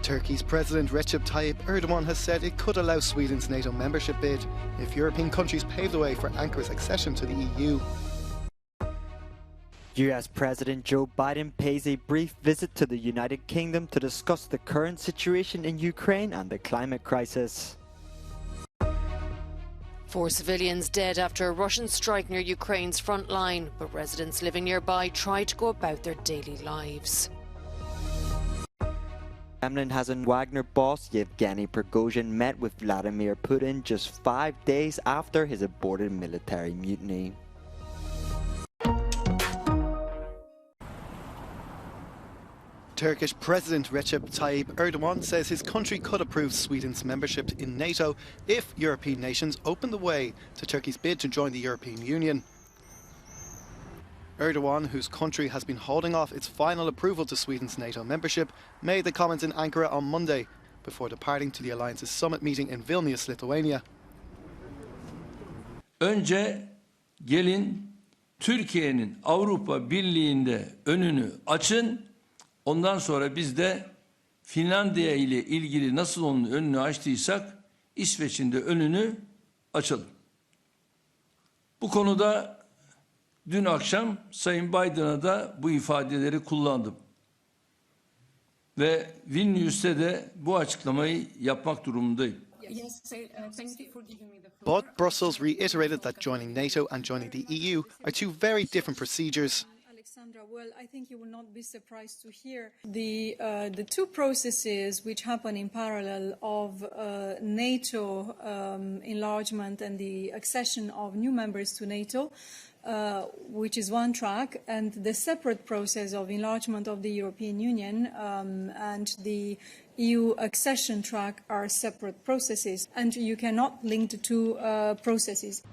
Turkey's President Recep Tayyip Erdogan has said it could allow Sweden's NATO membership bid if European countries pave the way for Ankara's accession to the EU. US President Joe Biden pays a brief visit to the United Kingdom to discuss the current situation in Ukraine and the climate crisis. 4 civilians dead after a Russian strike near Ukraine's front line, but residents living nearby tried to go about their daily lives. Kremlin has a Wagner boss, Yevgeny Prigozhin, met with Vladimir Putin just 5 days after his aborted military mutiny. Turkish President Recep Tayyip Erdogan says his country could approve Sweden's membership in NATO if European nations open the way to Turkey's bid to join the European Union. Erdogan, whose country has been holding off its final approval to Sweden's NATO membership, made the comments in Ankara on Monday before departing to the Alliance's summit meeting in Vilnius, Lithuania. Önce gelin Türkiye'nin Avrupa Birliği'nde önünü açın. Ondan sonra biz de Finlandiya ile ilgili nasıl onun önünü açtıysak İsveç'in de önünü açalım. Bu konuda dün akşam Sayın Biden'a da bu ifadeleri kullandım. Ve Vilnius'te de bu açıklamayı yapmak durumundayım. But Brussels reiterated that joining NATO and joining the EU are two very different procedures. Well, I think you will not be surprised to hear the two processes which happen in parallel of NATO enlargement and the accession of new members to NATO, which is one track, and the separate process of enlargement of the European Union and the EU accession track are separate processes, and you cannot link the two processes.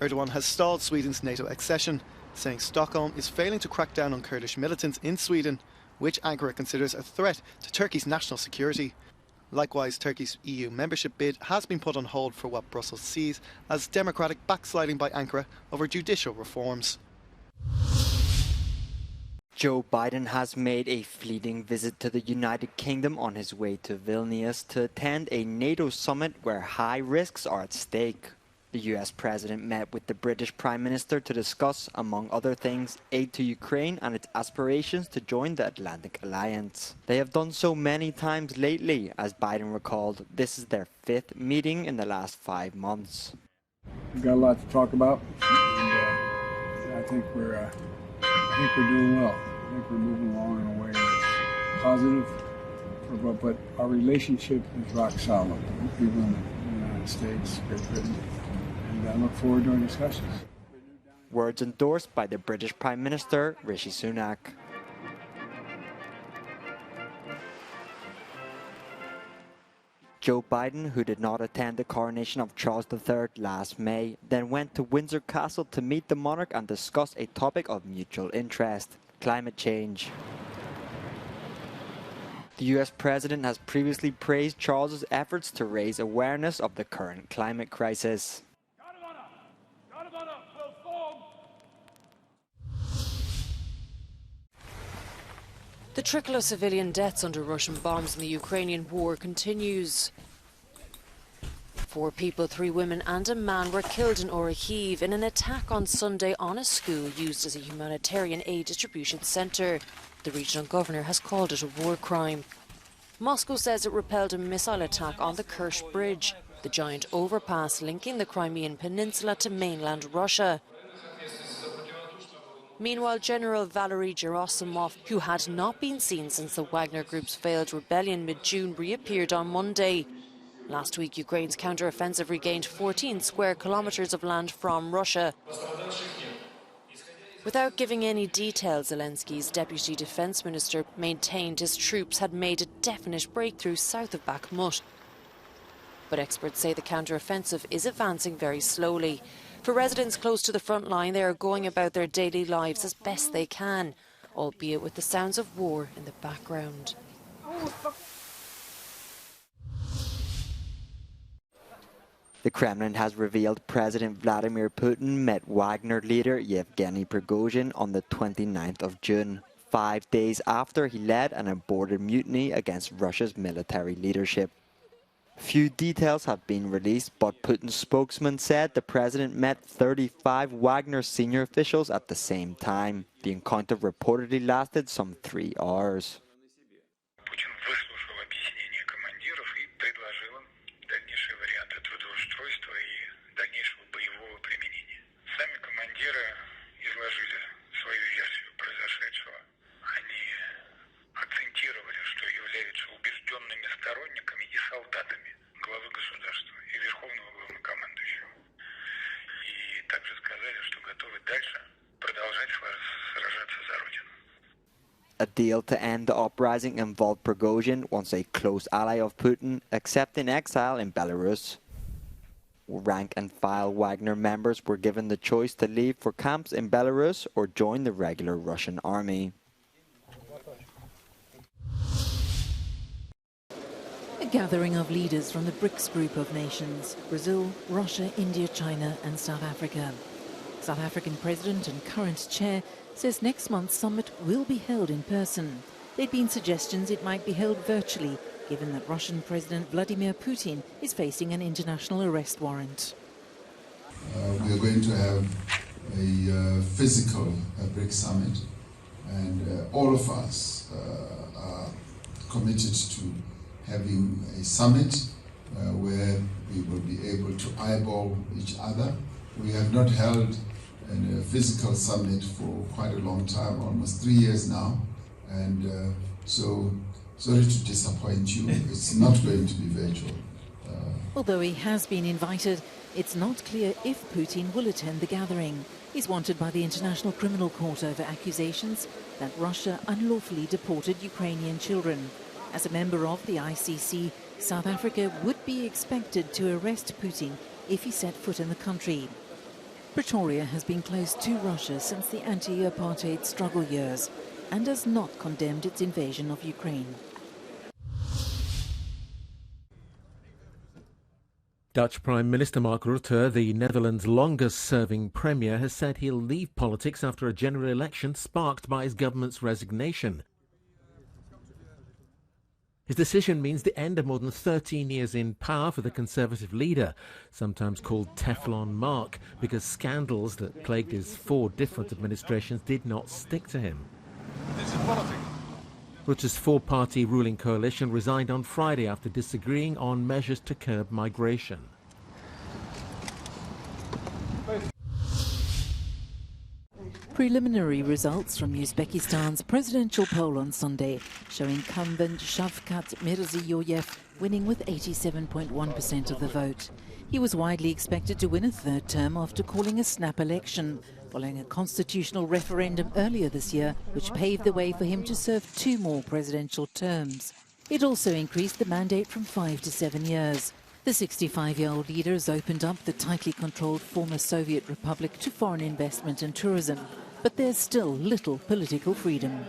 Erdogan has stalled Sweden's NATO accession, saying Stockholm is failing to crack down on Kurdish militants in Sweden, which Ankara considers a threat to Turkey's national security. Likewise, Turkey's EU membership bid has been put on hold for what Brussels sees as democratic backsliding by Ankara over judicial reforms. Joe Biden has made a fleeting visit to the United Kingdom on his way to Vilnius to attend a NATO summit where high risks are at stake. The US President met with the British Prime Minister to discuss, among other things, aid to Ukraine and its aspirations to join the Atlantic Alliance. They have done so many times lately. As Biden recalled, this is their 5th meeting in the last 5 months. We've got a lot to talk about, and I think we're doing well. I think we're moving along in a way that's positive, but our relationship is rock solid with people in the United States, Great Britain. I look forward to our discussions. Words endorsed by the British Prime Minister, Rishi Sunak. Joe Biden, who did not attend the coronation of Charles III last May, then went to Windsor Castle to meet the monarch and discuss a topic of mutual interest: climate change. The US President has previously praised Charles's efforts to raise awareness of the current climate crisis. The trickle of civilian deaths under Russian bombs in the Ukrainian war continues. 4 people, 3 women and a man were killed in Orikhiv in an attack on Sunday on a school used as a humanitarian aid distribution centre. The regional governor has called it a war crime. Moscow says it repelled a missile attack on the Kerch Bridge, the giant overpass linking the Crimean Peninsula to mainland Russia. Meanwhile, General Valery Gerasimov, who had not been seen since the Wagner Group's failed rebellion mid-June, reappeared on Monday. Last week, Ukraine's counter-offensive regained 14 square kilometres of land from Russia. Without giving any details, Zelensky's deputy defence minister maintained his troops had made a definite breakthrough south of Bakhmut. But experts say the counter-offensive is advancing very slowly. For residents close to the front line, they are going about their daily lives as best they can, albeit with the sounds of war in the background. The Kremlin has revealed President Vladimir Putin met Wagner leader Yevgeny Prigozhin on the 29th of June. 5 days after he led an aborted mutiny against Russia's military leadership. Few details have been released, but Putin's spokesman said the president met 35 Wagner senior officials at the same time. The encounter reportedly lasted some 3 hours. Putin выслушал объяснения командиров и предложил им дальнейшие варианты трудоустройства и дальнейшего боевого применения. Сами командиры изложили свою версию произошедшего. Они акцентировали, что являются убежденными сторонниками и солдатами главы государства и верховного главнокомандующего. И также сказали, что готовы дальше продолжать сражаться за Родину. A deal to end the uprising involved Prigozhin, once a close ally of Putin, accepting exile in Belarus. Rank-and-file Wagner members were given the choice to leave for camps in Belarus or join the regular Russian army. A gathering of leaders from the BRICS group of nations: Brazil, Russia, India, China and South Africa. South African President and current chair says next month's summit will be held in person. There'd been suggestions it might be held virtually, given that Russian President Vladimir Putin is facing an international arrest warrant. We are going to have a physical BRICS summit, and all of us are committed to having a summit where we will be able to eyeball each other. We have not held a physical summit for quite a long time, almost 3 years now, and so sorry to disappoint you, it's not going to be virtual. Although he has been invited, it's not clear if Putin will attend the gathering. He's wanted by the International Criminal Court over accusations that Russia unlawfully deported Ukrainian children. As a member of the ICC, South Africa would be expected to arrest Putin if he set foot in the country. Pretoria has been close to Russia since the anti-apartheid struggle years and has not condemned its invasion of Ukraine. Dutch Prime Minister Mark Rutte, the Netherlands' longest-serving premier, has said he'll leave politics after a general election sparked by his government's resignation. His decision means the end of more than 13 years in power for the Conservative leader, sometimes called Teflon Mark, because scandals that plagued his 4 different administrations did not stick to him. This is politics. Rutte's 4-party ruling coalition resigned on Friday after disagreeing on measures to curb migration. Preliminary results from Uzbekistan's presidential poll on Sunday show incumbent Shavkat Mirziyoyev winning with 87.1% of the vote. He was widely expected to win a 3rd term after calling a snap election, following a constitutional referendum earlier this year, which paved the way for him to serve 2 more presidential terms. It also increased the mandate from 5 to 7 years. The 65-year-old leader has opened up the tightly controlled former Soviet republic to foreign investment and tourism, but there's still little political freedom.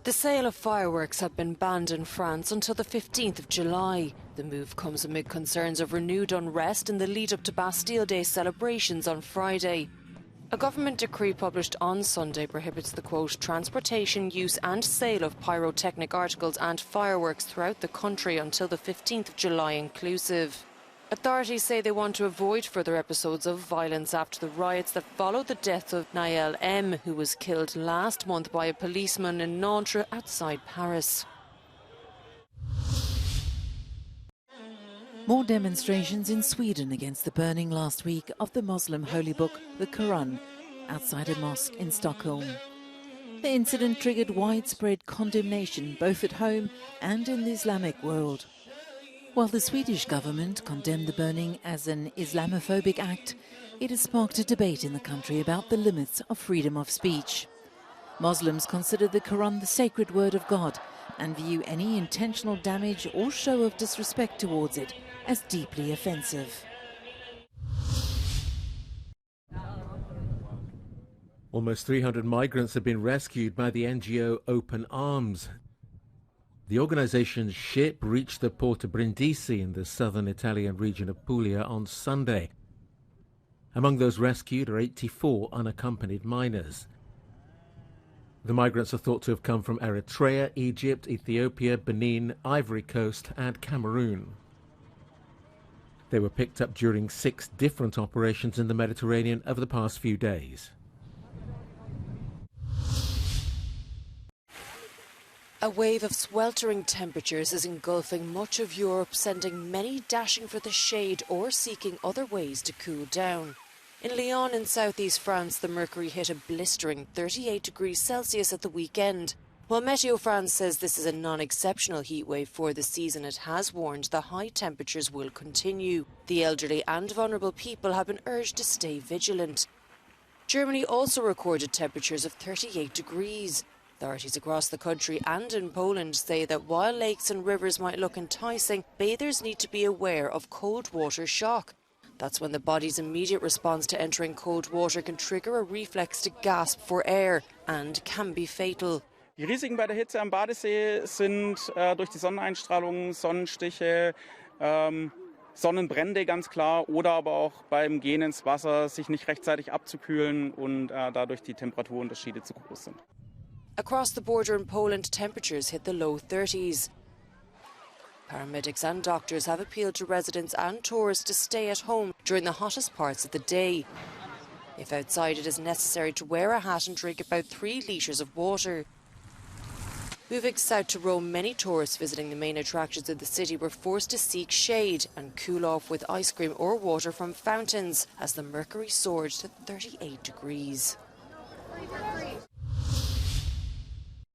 The sale of fireworks have been banned in France until the 15th of July. The move comes amid concerns of renewed unrest in the lead-up to Bastille Day celebrations on Friday. A government decree published on Sunday prohibits the, quote, transportation, use and sale of pyrotechnic articles and fireworks throughout the country until the 15th of July inclusive. Authorities say they want to avoid further episodes of violence after the riots that followed the death of Naël M, who was killed last month by a policeman in Nantes outside Paris. More demonstrations in Sweden against the burning last week of the Muslim holy book, the Quran, outside a mosque in Stockholm. The incident triggered widespread condemnation both at home and in the Islamic world. While the Swedish government condemned the burning as an Islamophobic act, it has sparked a debate in the country about the limits of freedom of speech. Muslims consider the Quran the sacred word of God and view any intentional damage or show of disrespect towards it as deeply offensive. Almost 300 migrants have been rescued by the NGO Open Arms. The organization's ship reached the port of Brindisi in the southern Italian region of Puglia on Sunday. Among those rescued are 84 unaccompanied minors. The migrants are thought to have come from Eritrea, Egypt, Ethiopia, Benin, Ivory Coast and Cameroon. They were picked up during 6 different operations in the Mediterranean over the past few days. A wave of sweltering temperatures is engulfing much of Europe, sending many dashing for the shade or seeking other ways to cool down. In Lyon in southeast France, the mercury hit a blistering 38 degrees Celsius at the weekend. While Meteo France says this is a non-exceptional heatwave for the season, it has warned the high temperatures will continue. The elderly and vulnerable people have been urged to stay vigilant. Germany also recorded temperatures of 38 degrees. Authorities across the country and in Poland say that while lakes and rivers might look enticing, bathers need to be aware of cold water shock. That's when the body's immediate response to entering cold water can trigger a reflex to gasp for air and can be fatal. Die Risiken bei der Hitze am Badesee sind durch die Sonneneinstrahlung, Sonnenstiche, Sonnenbrände ganz klar oder aber auch beim Gehen ins Wasser sich nicht rechtzeitig abzukühlen und dadurch die Temperaturunterschiede zu groß sind. Across the border in Poland, temperatures hit the low 30s. Paramedics and doctors have appealed to residents and tourists to stay at home during the hottest parts of the day. If outside, it is necessary to wear a hat and drink about 3 litres of water. Moving south to Rome, many tourists visiting the main attractions of the city were forced to seek shade and cool off with ice cream or water from fountains as the mercury soared to 38 degrees.